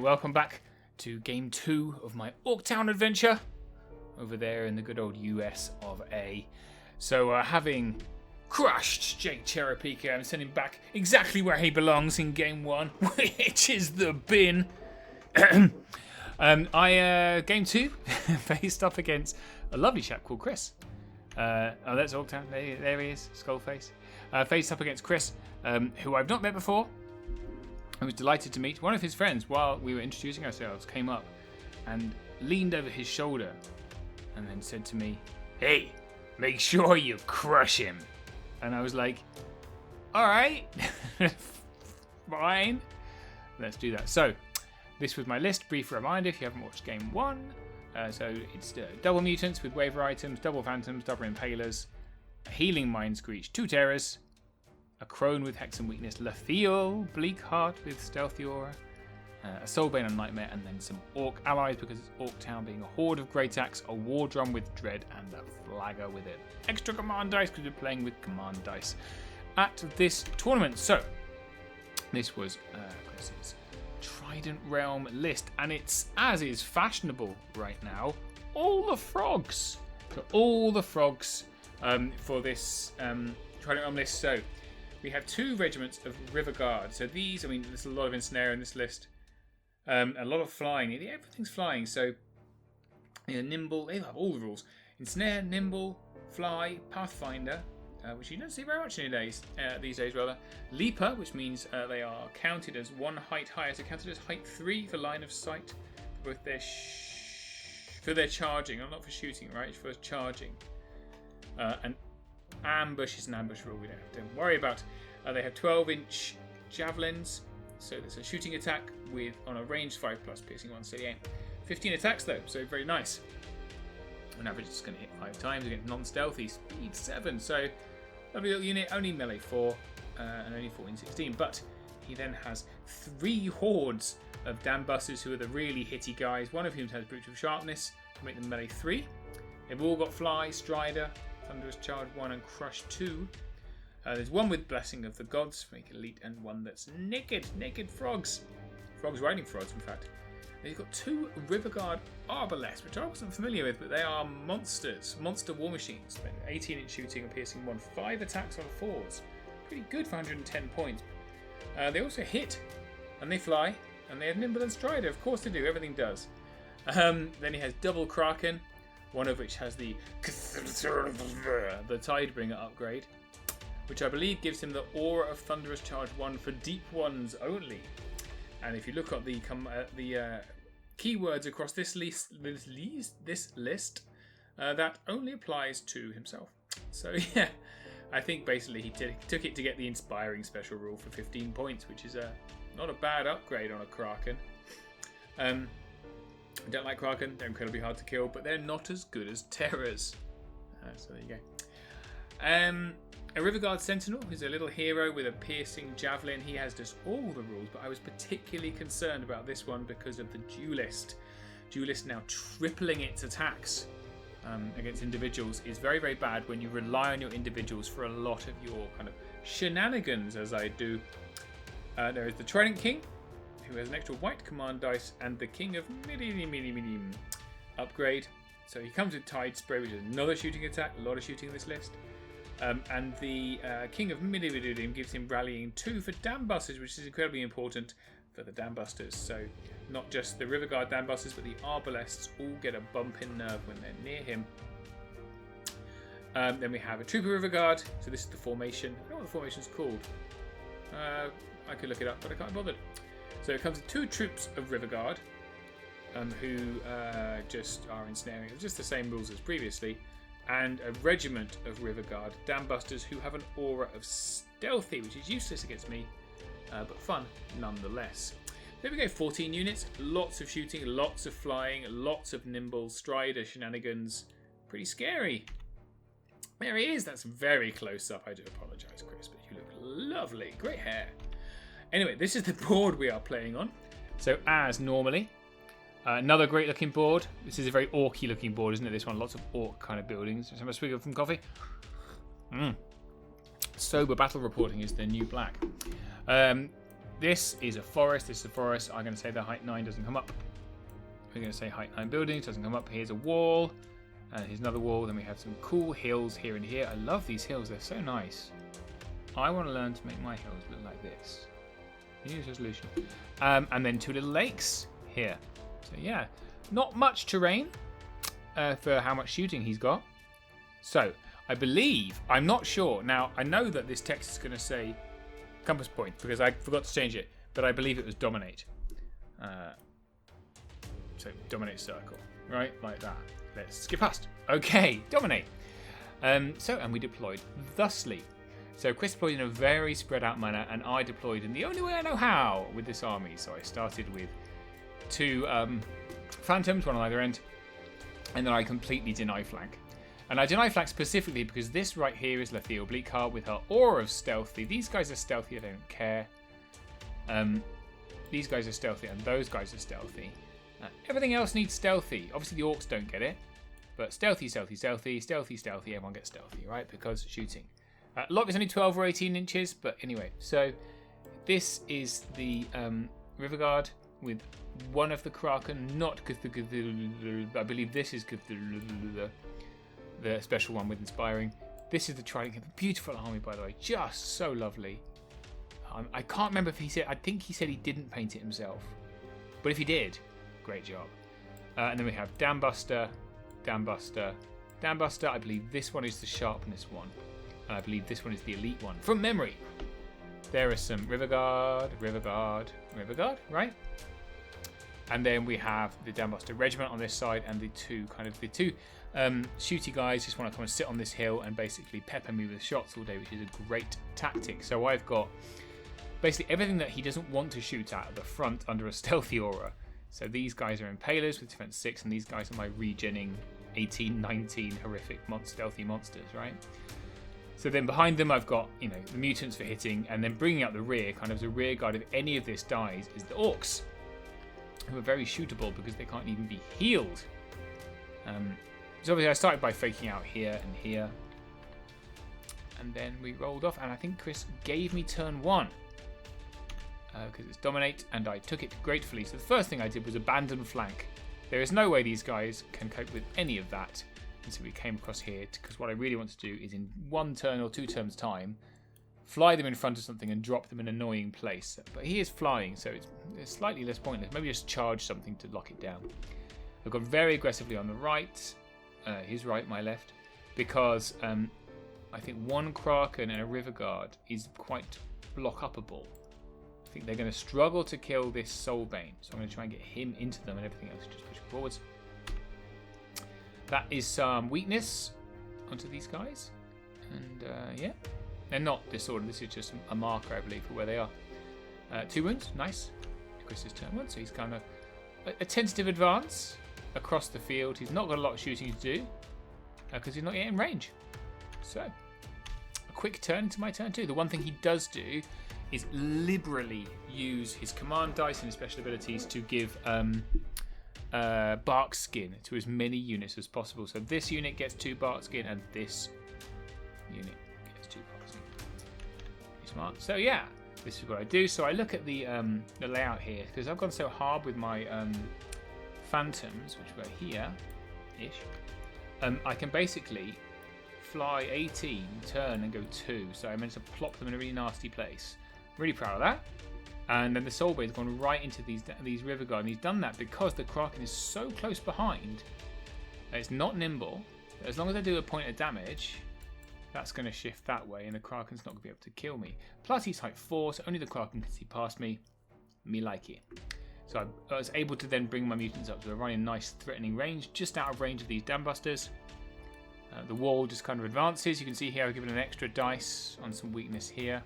welcome back to game 2 of my Orc Town adventure over there in the good old US of A. So having crushed Jake Cherokee, I'm sending back exactly where he belongs in game 1, which is the bin. Game 2 faced up against a lovely chap called Chris. That's Orc Town. There he is, Skullface. Faced up against Chris, who I've not met before. I was delighted to meet. One of his friends, while we were introducing ourselves, came up and leaned over his shoulder and then said to me, "Hey, make sure you crush him." And I was like, alright, fine, let's do that. So, this was my list. Brief reminder if you haven't watched game 1. So it's double mutants with waiver items, double phantoms, double impalers, a healing mind screech, 2 terrors, a crone with hex and weakness, Lethiel, bleak heart with stealthy aura, a soulbane and nightmare, and then some orc allies because it's Orc Town being a horde of great axe, a war drum with dread, and a flagger with it. Extra command dice because we're playing with command dice at this tournament. So this was Chris's Trident Realm list, and it's, as is fashionable right now, all the frogs. So all the frogs for this Trident Realm list. So we have 2 regiments of River Guard. So these, I mean, there's a lot of ensnare in this list. A lot of flying. Everything's flying. So, nimble. They have all the rules. Ensnare, nimble, fly, pathfinder, which you don't see very much these days. Leaper, which means they are counted as 1 height higher. So counted as height 3 for line of sight. For both their charging. Not for shooting, right? For charging. And ambush is an ambush rule. We don't have to worry about. They have 12-inch javelins. So there's a shooting attack with on a range 5+, piercing 1, steady aim. 15 attacks though, so very nice. On average, it's going to hit 5 times against non-stealthy, speed 7. So lovely little unit, only melee 4 and only 14-16. But he then has 3 hordes of dambusters who are the really hitty guys. One of whom has brutal sharpness to make them melee 3. They've all got fly, strider, thunderous charge 1, and crush 2. There's one with Blessing of the Gods, make elite, and one that's naked frogs. Frogs riding frogs, in fact. And you've got 2 River Guard Arbalests, which I wasn't familiar with, but they are monsters, monster war machines. 18-inch shooting and piercing 1, 5 attacks on 4s. Pretty good for 110 points. They also hit, and they fly, and they have nimble and strider. Of course they do, everything does. Then he has double Kraken, one of which has the Tidebringer upgrade, which I believe gives him the Aura of Thunderous Charge 1 for deep ones only. And if you look at the keywords across this list, that only applies to himself. So yeah, I think basically he took it to get the Inspiring special rule for 15 points, which is not a bad upgrade on a Kraken. I don't like Kraken, they're incredibly hard to kill, but they're not as good as Terrors. So there you go. A River Guard Sentinel is a little hero with a piercing javelin. He has just all the rules, but I was particularly concerned about this one because of the Duelist. Duelist now tripling its attacks against individuals is very, very bad when you rely on your individuals for a lot of your kind of shenanigans, as I do. There is the Trident King, who has an extra white command dice, and the King of Midim upgrade. So he comes with Tide Spray, which is another shooting attack. A lot of shooting in this list. And the King of Midim gives him rallying 2 for dambusters, which is incredibly important for the dambusters. So not just the River Guard dambusters, but the Arbalests all get a bump in nerve when they're near him. Then we have a Trooper River Guard. So this is the formation. I don't know what the formation's called. I could look it up, but I can't bother. So it comes with 2 troops of River Guard, who just are ensnaring. It's just the same rules as previously. And a regiment of River Guard dambusters who have an aura of stealthy, which is useless against me, but fun nonetheless. There we go, 14 units, lots of shooting, lots of flying, lots of nimble strider shenanigans. Pretty scary. There he is. That's very close up. I do apologise, Chris, but you look lovely. Great hair. Anyway, this is the board we are playing on. So as normally, another great looking board. This is a very orky looking board, isn't it? This one, lots of orc kind of buildings. So I'm going to swig of some coffee. Sober battle reporting is the new black. this is a forest. This is a forest. I'm going to say the height 9 doesn't come up. We're going to say height 9 buildings doesn't come up. Here's a wall. And here's another wall. Then we have some cool hills here and here. I love these hills. They're so nice. I want to learn to make my hills look like this. New Year's resolution. And then 2 little lakes here. So yeah, not much terrain for how much shooting he's got. So I believe, I'm not sure. Now, I know that this text is going to say compass point because I forgot to change it. But I believe it was dominate. So dominate circle. Right? Like that. Let's skip past. Okay, dominate. And we deployed thusly. So Chris deployed in a very spread out manner, and I deployed in the only way I know how with this army. So I started with 2 phantoms, one on either end, and then I completely deny flank. And I deny flank specifically because this right here is Lethia Bleakheart with her aura of stealthy. These guys are stealthy, I don't care. These guys are stealthy, and those guys are stealthy. Everything else needs stealthy. Obviously the orcs don't get it, but stealthy, stealthy, stealthy, stealthy, stealthy, everyone gets stealthy, right? Because shooting. A lot of it's only 12 or 18 inches, but anyway. So this is the River Guard with one of the Kraken, not Cthulhu. I believe this is Cthulhu, the special one with Inspiring. This is the Trident. Beautiful army, by the way. Just so lovely. I can't remember if he said, I think he said he didn't paint it himself. But if he did, great job. And then we have Dambuster, Dambuster, Dambuster. I believe this one is the Sharpness one. And I believe this one is the Elite one. From memory. There is some River Guard, River Guard, River Guard, right? And then we have the Dambuster Regiment on this side, and the two shooty guys just want to come and sit on this hill and basically pepper me with shots all day, which is a great tactic. So I've got basically everything that he doesn't want to shoot at the front under a stealthy aura. So these guys are Impalers with defense 6, and these guys are my regenning 18, 19 horrific stealthy monsters, right? So then behind them I've got, the mutants for hitting, and then bringing out the rear, kind of as a rear guard if any of this dies, is the orcs, who are very shootable because they can't even be healed. So obviously I started by faking out here and here, and then we rolled off, and I think Chris gave me turn 1 because it's dominate, and I took it gratefully. So the first thing I did was abandon flank. There is no way these guys can cope with any of that. And so we came across here because what I really want to do is in 1 turn or 2 turns time, fly them in front of something and drop them in an annoying place. But he is flying, so it's slightly less pointless. Maybe just charge something to lock it down. I've gone very aggressively on the right, his right, my left, because I think 1 Kraken and a River Guard is quite block-upable. I think they're going to struggle to kill this Soulbane, so I'm going to try and get him into them, and everything else just push forwards. That is some weakness onto these guys, and yeah, they're not disordered. This is just a marker, I believe, for where they are. 2 wounds, nice. Chris's turn 1, so he's kind of a tentative advance across the field. He's not got a lot of shooting to do because he's not yet in range. So a quick turn into my turn 2. The one thing he does do is liberally use his command dice and his special abilities to give bark skin to as many units as possible. So this unit gets 2 bark skin, and this unit gets 2 bark skin. Pretty smart. So yeah, this is what I do. So I look at the layout here because I've gone so hard with my phantoms, which were here-ish. I can basically fly 18, turn, and go 2. So I managed to plop them in a really nasty place. Really proud of that. And then the Soulbane's gone right into these River Guard, and he's done that because the Kraken is so close behind. It's not nimble. As long as I do a point of damage, that's going to shift that way, and the Kraken's not going to be able to kill me. Plus he's height 4, so only the Kraken can see past me. Me like it. So I was able to then bring my mutants up to a running nice threatening range, just out of range of these Dambusters. The wall just kind of advances. You can see here I've given an extra dice on some weakness here.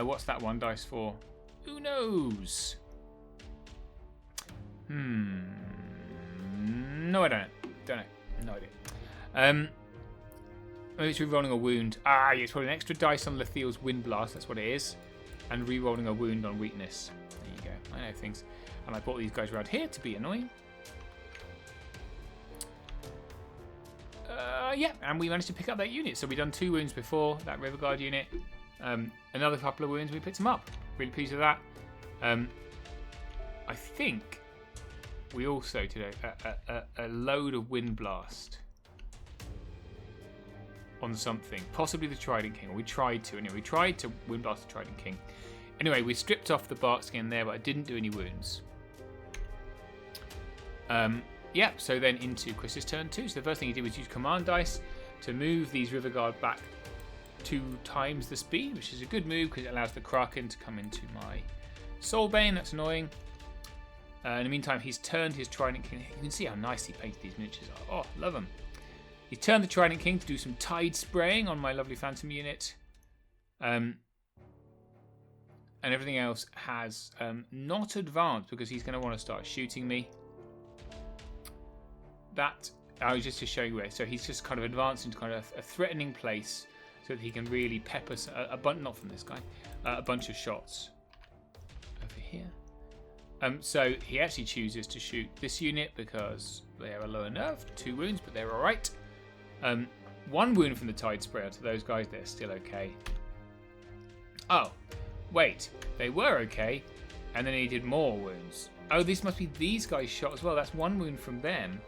What's that 1 dice for? Who knows? No, I don't know. No idea. Maybe it's re-rolling a wound. It's probably an extra dice on Lethiel's Wind Blast. That's what it is. And re-rolling a wound on weakness. There you go. I know things. And I brought these guys around here to be annoying. Yeah, and we managed to pick up that unit. So we've done 2 wounds before, that River Guard unit. Another couple of wounds, we picked them up. Really pleased with that. I think we also did a load of Wind Blast on something. Possibly the Trident King. Or we tried to. Anyway, we tried to Wind Blast the Trident King. Anyway, we stripped off the bark skin there, but I didn't do any wounds. Yeah, so then into Chris's turn 2. So the first thing he did was use command dice to move these River Guard back 2 times the speed, which is a good move because it allows the Kraken to come into my Soulbane. That's annoying. In the meantime, he's turned his Trident King. You can see how nicely painted these miniatures are. Oh, love them. He's turned the Trident King to do some tide spraying on my lovely Phantom unit. And everything else has not advanced because he's going to want to start shooting me. That, I was just to show you where. So he's just kind of advanced into kind of a threatening place so that he can really pepper a bunch, not from this guy, a bunch of shots over here. So he actually chooses to shoot this unit because they are low enough. 2 wounds, but they're all right. 1 wound from the Tide Sprayer to those guys. They're still okay. Oh, wait. They were okay, and then he did more wounds. Oh, this must be these guys' shot as well. That's 1 wound from them.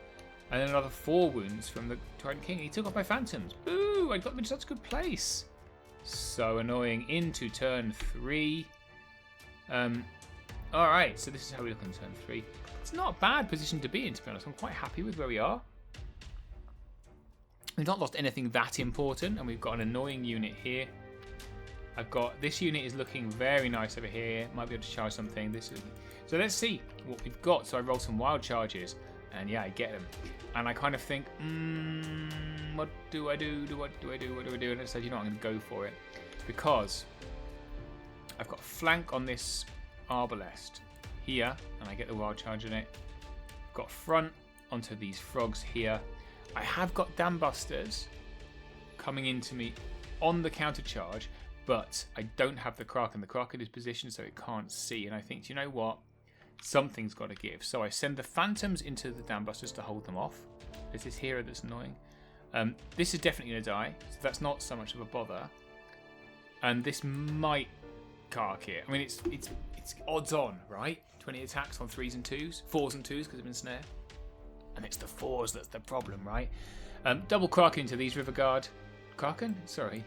And then another 4 wounds from the Trident King. He took off my Phantoms. Boo! I got them in such a good place. So annoying. Into turn 3. Alright, so this is how we look on turn 3. It's not a bad position to be in, to be honest. I'm quite happy with where we are. We've not lost anything that important, and we've got an annoying unit here. I've got... This unit is looking very nice over here. Might be able to charge something. So let's see what we've got. So I roll some wild charges. And yeah, I get them. And I kind of think, what do I do? What do I do? And I said, you know what, I'm going to go for it. Because I've got a flank on this Arbalest here. And I get the wild charge in it. I've got front onto these frogs here. I have got Dambusters coming into me on the counter charge. But I don't have the Kraken. The Kraken is positioned so it can't see. And I think, do you know what? Something's got to give. So I send the Phantoms into the Dambusters to hold them off. There's this hero that's annoying. This is definitely going to die. So that's not so much of a bother. And this might cark it. I mean, it's odds on, right? 20 attacks on 3s and 2s. 4s and 2s because I've been snared. And it's the 4s that's the problem, right? Double Kraken into these River Guard. Kraken? Sorry.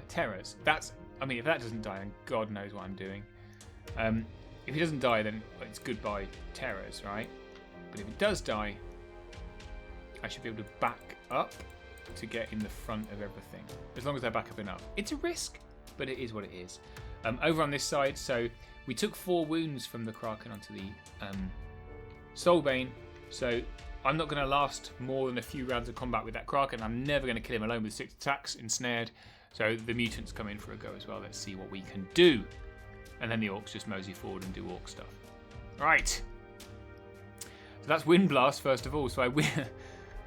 Terrors. That's... I mean, if that doesn't die, then God knows what I'm doing. If he doesn't die, then it's goodbye terrors, right? But if it does die, I should be able to back up to get in the front of everything. As long as I back up enough. It's a risk, but it is what it is. Over on this side, so we took 4 wounds from the Kraken onto the Soulbane. So I'm not going to last more than a few rounds of combat with that Kraken. I'm never going to kill him alone with 6 attacks ensnared. So the mutants come in for a go as well. Let's see what we can do. And then the orcs just mosey forward and do orc stuff. Right. So that's Wind Blast first of all. So I win.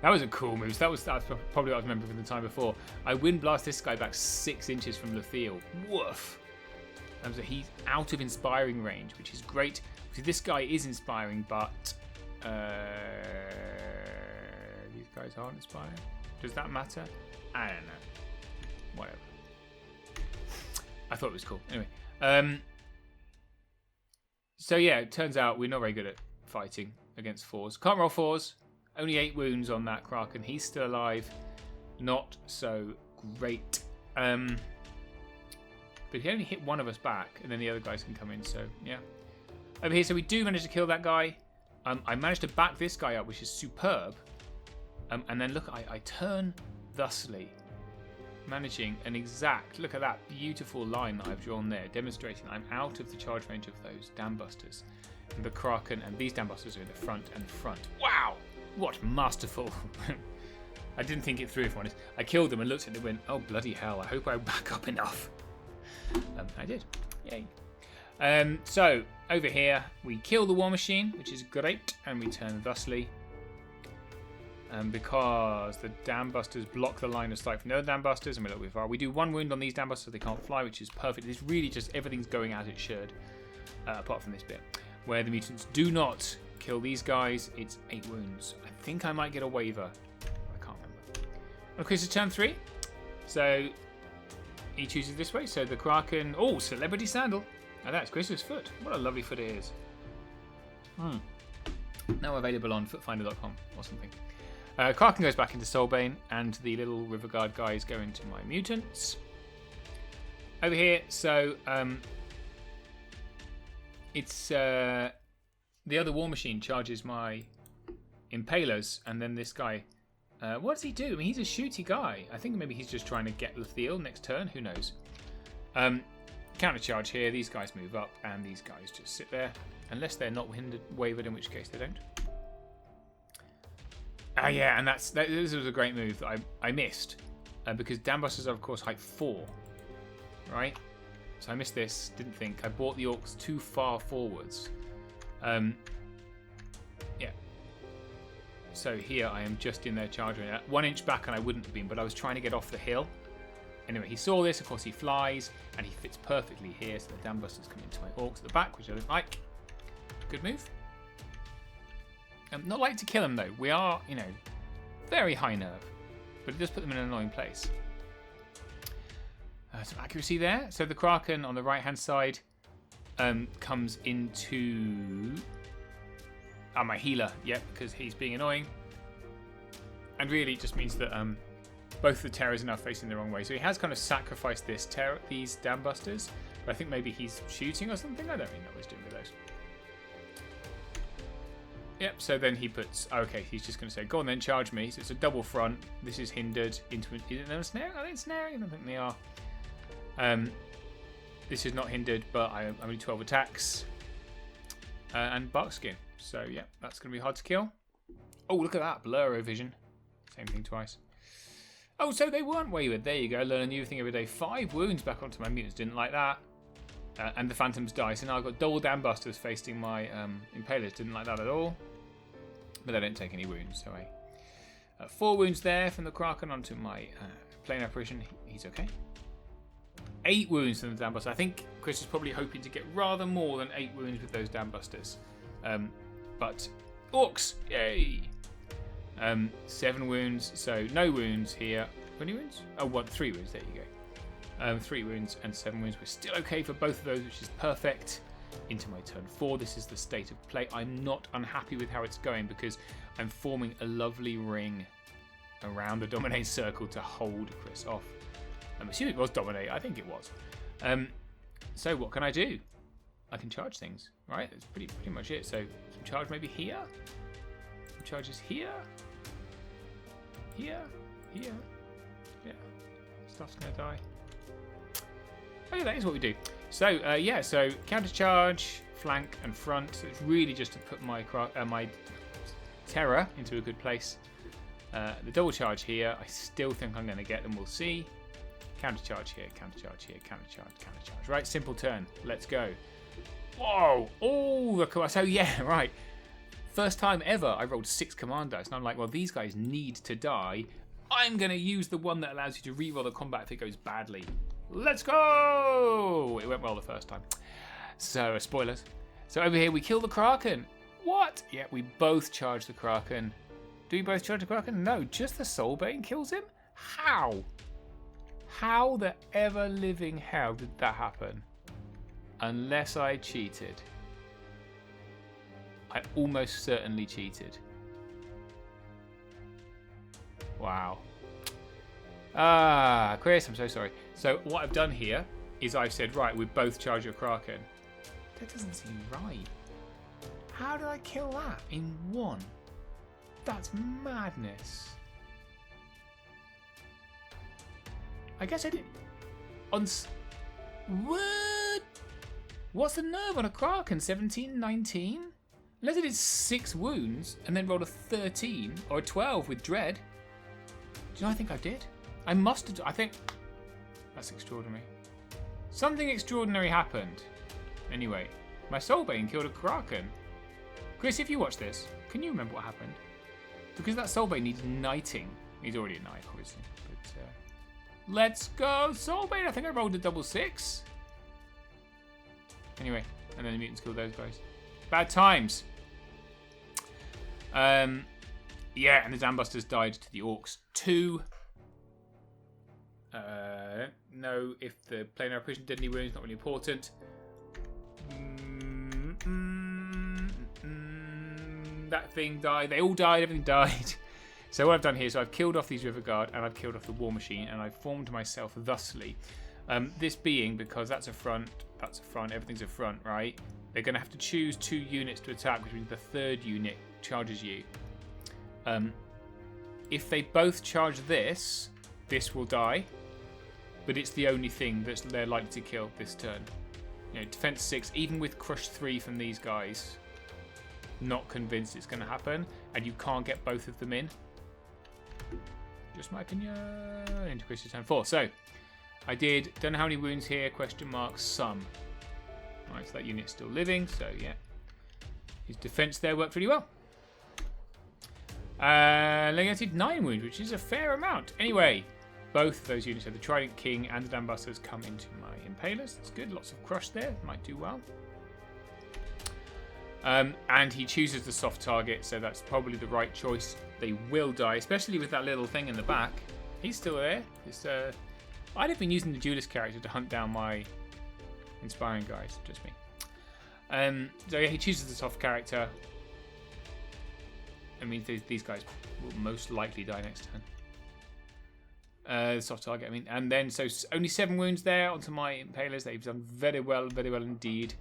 That was a cool move. So that's probably what I remember from the time before. I Wind Blast this guy back 6 inches from the field. Woof. So he's out of inspiring range, which is great. See, this guy is inspiring, but these guys aren't inspiring. Does that matter? I don't know. Whatever. I thought it was cool. Anyway. So yeah, it turns out we're not very good at fighting against 4s. Can't roll 4s. Only 8 wounds on that Kraken. He's still alive. Not so great. But he only hit one of us back, and then the other guys can come in. So yeah. Over here, so we do manage to kill that guy. I managed to back this guy up, which is superb. And then look, I turn thusly. Managing an exact, look at that beautiful line that I've drawn there, demonstrating I'm out of the charge range of those Dambusters. And the Kraken and these Dambusters are in the front and front. Wow! What masterful. I didn't think it through, if I'm honest. I killed them and looked at it and went, oh bloody hell, I hope I back up enough. I did. Yay. So, over here, we kill the War Machine, which is great, and we turn thusly. Because the Dambusters block the line of sight from the other Dambusters, and we're a little bit far. We do 1 wound on these Dambusters so they can't fly, which is perfect. It's really just everything's going as it should, apart from this bit. Where the mutants do not kill these guys, it's 8 wounds. I think I might get a waiver. I can't remember. Okay, so turn 3. So he chooses this way. So the Kraken... Oh, Celebrity Sandal. Now that's Chris's foot. What a lovely foot it is. Now available on footfinder.com or something. Kraken goes back into Soulbane, and the little River Guard guys go into my mutants. Over here, so it's the other War Machine charges my Impalers, and then this guy, what does he do? I mean, he's a shooty guy. I think maybe he's just trying to get Lethiel next turn. Who knows? Counter charge here. These guys move up, and these guys just sit there, unless they're not wavered, in which case they don't. Yeah, and this was a great move that I missed because Dambusters are of course height 4, right? So I missed this. Didn't think I brought the Orcs too far forwards. Yeah. So here I am just in there charging 1 inch back, and I wouldn't have been, but I was trying to get off the hill. Anyway, he saw this. Of course, he flies, and he fits perfectly here. So the Dambusters come into my Orcs at the back, which I don't like. Good move. Not like to kill him though. We are, very high nerve, but it does put them in an annoying place. Some accuracy there. So the Kraken on the right-hand side comes into my healer. Yep, because he's being annoying, and really it just means that both the Terrors are now facing the wrong way. So he has kind of sacrificed these Dambusters, but I think maybe he's shooting or something. I don't really know what he's doing with those. Yep, so then he puts... Okay, he's just going to say, go on then, charge me. So it's a double front. This is hindered into... Is it a snare? Are they snaring? I don't think they are. This is not hindered, but I'm only 12 attacks. And Barkskin. So, yeah, that's going to be hard to kill. Oh, look at that. Bluro vision. Same thing twice. Oh, so they weren't wavered. There you go. Learn a new thing every day. 5 wounds back onto my mutants. Didn't like that. And the Phantoms die. So now I've got double Dambusters facing my Impalers. Didn't like that at all. But they don't take any wounds. So 4 wounds there from the Kraken onto my plane apparition. He's okay. 8 wounds from the Dambuster. I think Chris is probably hoping to get rather more than 8 wounds with those Dambusters. But Orcs, yay! 7 wounds, so no wounds here. 20 wounds? Oh, 3 wounds, there you go. 3 wounds and 7 wounds. We're still okay for both of those, which is perfect. Into my turn 4. This is the state of play. I'm not unhappy with how it's going because I'm forming a lovely ring around the Dominate circle to hold Chris off. I'm assuming it was Dominate. I think it was. So what can I do? I can charge things, right? That's pretty much it. So some charge maybe here. Some charges here. Here. Here. Yeah. Stuff's going to die. Oh yeah, that is what we do. So, yeah, so counter charge, flank, and front. So it's really just to put my Terror into a good place. The double charge here, I still think I'm going to get them. We'll see. Counter charge here, counter charge here, counter charge, counter charge. Right, simple turn. Let's go. Whoa! Oh, so yeah, right. First time ever I rolled 6 command dice, and I'm like, well, these guys need to die. I'm going to use the one that allows you to reroll the combat if it goes badly. Let's go! It went well the first time. So, spoilers. So over here we kill the Kraken. What? Yeah, we both charge the Kraken. Do we both charge the Kraken? No, just the Soulbane kills him? How? How the ever-living hell did that happen? Unless I cheated. I almost certainly cheated. Wow. Chris, I'm so sorry. So what I've done here is I've said, right, we both charge your Kraken. That doesn't seem right. How did I kill that in 1? That's madness. I guess I didn't. What? What's the nerve on a Kraken? 17, 19? Unless I did 6 wounds and then rolled a 13 or a 12 with Dread. Do you know what I think I did? I must have. I think that's extraordinary. Something extraordinary happened. Anyway, my Soulbane killed a Kraken. Chris, if you watch this, can you remember what happened? Because that Soulbane needs knighting. He's already a knight, obviously. But let's go, Soulbane. I think I rolled a double 6. Anyway, and then the mutants killed those guys. Bad times. Yeah, and the Dambusters died to the Orcs 2. know if the planar opposition did any wounds, not really important. That thing died. They all died. Everything died. So what I've done here is I've killed off these River Guard and I've killed off the War Machine and I've formed myself thusly. This being because that's a front, everything's a front, right? They're going to have to choose 2 units to attack, which means the 3rd unit charges you. If they both charge this will die, but it's the only thing that they're likely to kill this turn. You know, defense 6, even with crush 3 from these guys, not convinced it's going to happen, and you can't get both of them in. Just my opinion. Into Chris's turn 4. So I don't know how many wounds here, question mark, some. Alright, so that unit's still living, so yeah. His defense there worked pretty well. Legacy did 9 wounds, which is a fair amount. Anyway, both of those units, so the Trident King and the Dam Busters, come into my Impalers. That's good, lots of crush there, might do well. And he chooses the soft target, so that's probably the right choice. They will die, especially with that little thing in the back. He's still there. I'd have been using the Duelist character to hunt down my inspiring guys, just me. So yeah, he chooses the soft character. I mean, these guys will most likely die next turn. Soft target, I mean. And then, so only 7 wounds there onto my Impalers. They've done very well indeed.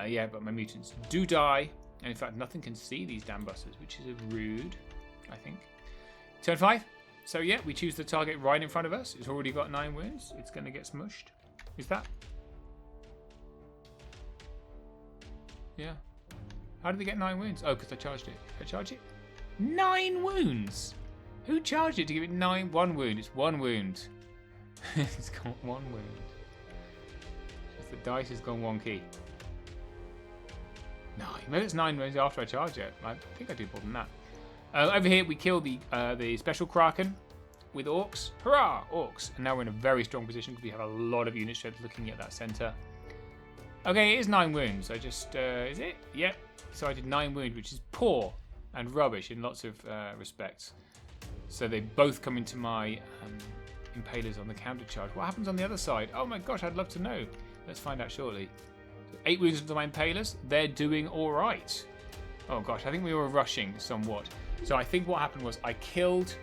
Yeah, but my mutants do die. And in fact, nothing can see these Dam Busters, which is rude, I think. Turn 5. So yeah, we choose the target right in front of us. It's already got 9 wounds. It's going to get smushed. Is that? Yeah. How did they get 9 wounds? Oh, because I charged it. Did I charge it? 9 wounds! Who charged it to give it 1 wound? It's 1 wound. It's got 1 wound. Just the dice has gone wonky. No, maybe it's 9 wounds after I charge it. I think I did more than that. Over here, we kill the special Kraken with Orcs. Hurrah! Orcs. And now we're in a very strong position because we have a lot of unit strength looking at that centre. Okay, it is 9 wounds. I just... is it? Yep. So I did 9 wounds, which is poor and rubbish in lots of respects. So they both come into my Impalers on the counter charge. What happens on the other side? Oh my gosh, I'd love to know. Let's find out shortly. So 8 wounds into my Impalers. They're doing all right. Oh gosh, I think we were rushing somewhat. So I think what happened was I killed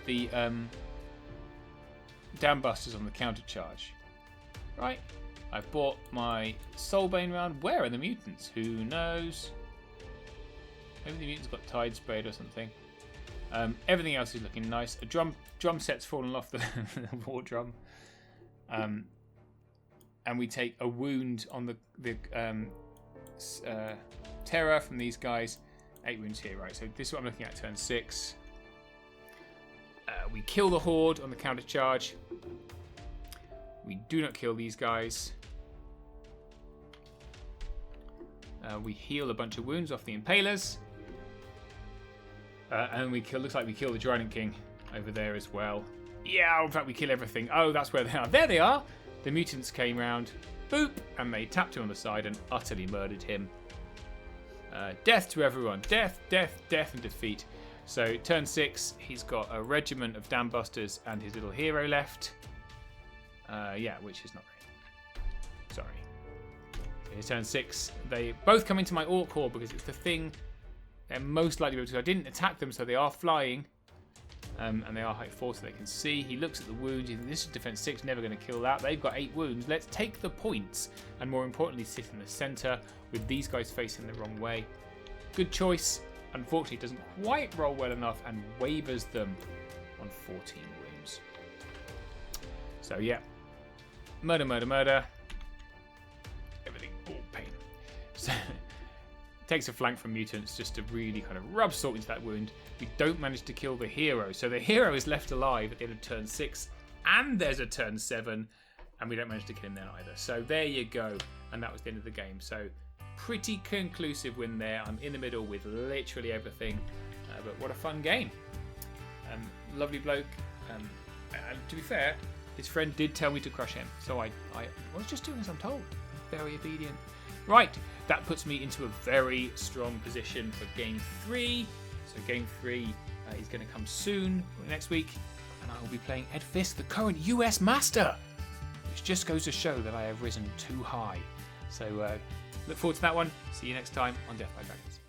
the Dam Busters on the counter charge. Right? I bought my Soulbane round. Where are the mutants? Who knows? Maybe the mutants got Tide sprayed or something. Everything else is looking nice. A drum set's fallen off the war drum. And we take a wound on the terror from these guys. 8 wounds here, right? So this is what I'm looking at, turn 6. We kill the Horde on the counter charge. We do not kill these guys. We heal a bunch of wounds off the Impalers. And we kill, looks like we kill the Trident King over there as well. Yeah, in fact we kill everything. Oh, that's where they are. There they are! The mutants came round, boop, and they tapped him on the side and utterly murdered him. Death to everyone. Death, death, death, and defeat. So, turn 6, he's got a regiment of Dam Busters and his little hero left. Yeah, which is not great. Sorry. Here's turn 6. They both come into my Orc Horde because it's the thing they're most likely to be able to do. I didn't attack them, so they are flying. And they are height 4, so they can see. He looks at the wounds. This is defense 6, never going to kill that. They've got 8 wounds. Let's take the points. And more importantly, sit in the centre with these guys facing the wrong way. Good choice. Unfortunately, it doesn't quite roll well enough and wavers them on 14 wounds. So, yeah. Murder, murder, murder. Everything all pain. So, takes a flank from mutants just to really kind of rub salt into that wound. We don't manage to kill the hero. So the hero is left alive at the end of turn 6. And there's a turn 7. And we don't manage to kill him then either. So there you go. And that was the end of the game. So pretty conclusive win there. I'm in the middle with literally everything. But what a fun game. Lovely bloke. And to be fair, his friend did tell me to crush him. So I was just doing as I'm told. Very obedient. Right, that puts me into a very strong position for game 3. So game 3 is going to come soon, next week. and I will be playing Ed Fisk, the current US Master, which just goes to show that I have risen too high. So look forward to that one. See you next time on Death by Dragons.